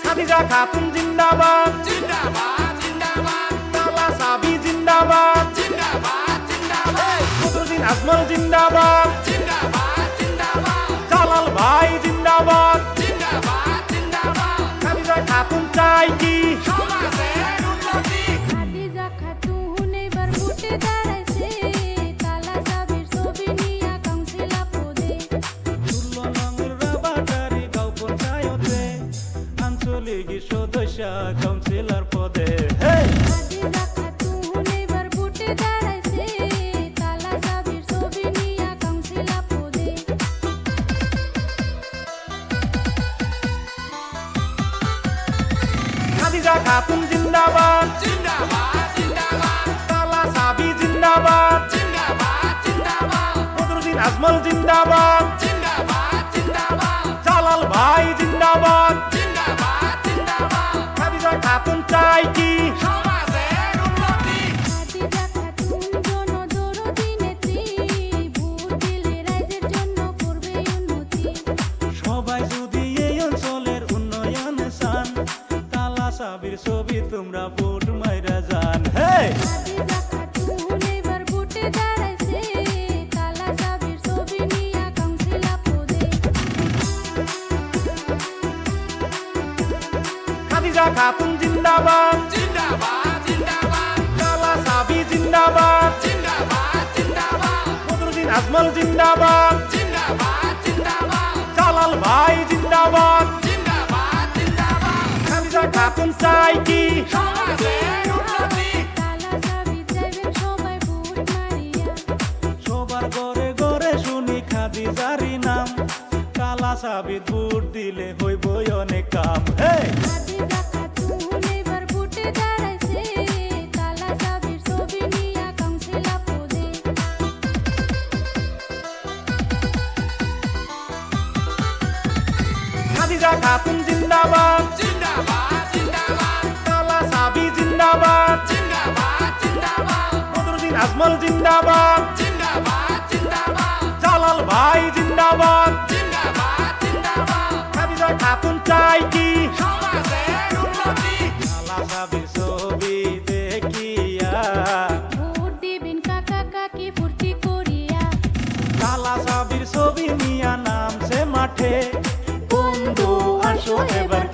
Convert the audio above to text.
খাদিজা খাতুন জিন্দাবাদ জিন্দাবাদ জিন্দাবাদ তালা সাবি জিন্দাবাদ জিন্দাবাদ জিন্দাবাদ বদরুদ্দিন আজমল জিন্দাবাদ জিন্দাবাদ জিন্দাবাদ জালাল ভাই জিন্দাবাদ জিন্দাবাদ জিন্দাবাদ খাদিজা খাতুন চাই কি সমাজের উন্নতি খাদিজা খাতুন এবার ভোটে দাঁড়াইছে তালা সাবির ছবি নিয়া কাউন্সিলর পদে ষোলো রাবাটারি গাঁও পঞ্চায়েতে আঞ্চলিক সদস্য কাউন্সিলর পদে খাদিজা খাতুন এবার ভোটে দাঁড়াইছে তালা সাবির ছবি নিয়া কাউন্সিলর পদে খাদিজা খাতুন জিন্দাবাদ জিন্দাবাদ জিন্দাবাদ তালা সাবি জিন্দাবাদ জিন্দাবাদ জিন্দাবাদ বদরুদ্দিন আজমল জিন্দাবাদ জিন্দাবাদ জিন্দাবাদ জালাল ভাই জিন্দাবাদ জিন্দাবাদ জিন্দাবাদ খাদিজা খাতুন চাই কি সমাজের উন্নতি খাদিজা খাতুন জনদরদি নেত্রী ভোট দিলে রাজ্যের জন্য করবে উন্নতি সবাই যদি এই অঞ্চলের উন্নয়ন চান তালা সাবির ছবি তোমরা ভোট মাইরা যান খাদিজা খাতুন এবার ভোটে দাঁড়াইছে তালা সাবির ছবি নিয়া কাউন্সিলর পদে খাদিজা খাতুন জিন্দাবাদ জিন্দাবাদ জিন্দাবাদ তালা সাবি জিন্দাবাদ জিন্দাবাদ জিন্দাবাদ বদরুদ্দিন আজমল জিন্দাবাদ জিন্দাবাদ জিন্দাবাদ জালাল ভাই জিন্দাবাদ জিন্দাবাদ জিন্দাবাদ খাদিজা খাতুন চাই কি সমাজের উন্নতি তালা সাবির যাইবেন সবাই ভোট মারিয়া সবার ঘরে ঘরে শুনি খাদিজারি নাম কালা সাবিত ভোট দিলে হইব অনেক কাম খাদিজা খাতুন এবার ভোটে দাঁড়াইছে তালা সাবির ছবি নিয়া কাউন্সিলর পদে খাদিজা খাতুন জিন্দাবাদ জিন্দাবাদ জিন্দাবাদ তালা সাবি জিন্দাবাদ জিন্দাবাদ জিন্দাবাদ বদরুদ্দিন আজমল জিন্দাবাদ জিন্দাবাদ জিন্দাবাদ জালাল ভাই জিন্দাবাদ জিন্দাবাদ জিন্দাবাদ খাদিজা খাতুন চাই কি সমাজের উন্নতি কালা সাবির ছবি দেখিয়া ভোট দিবেন কাকা কাকি ফুর্তি করিয়া কালা সাবির ছবি নিয়া নামছে মাঠে বন্ধু আসো এবার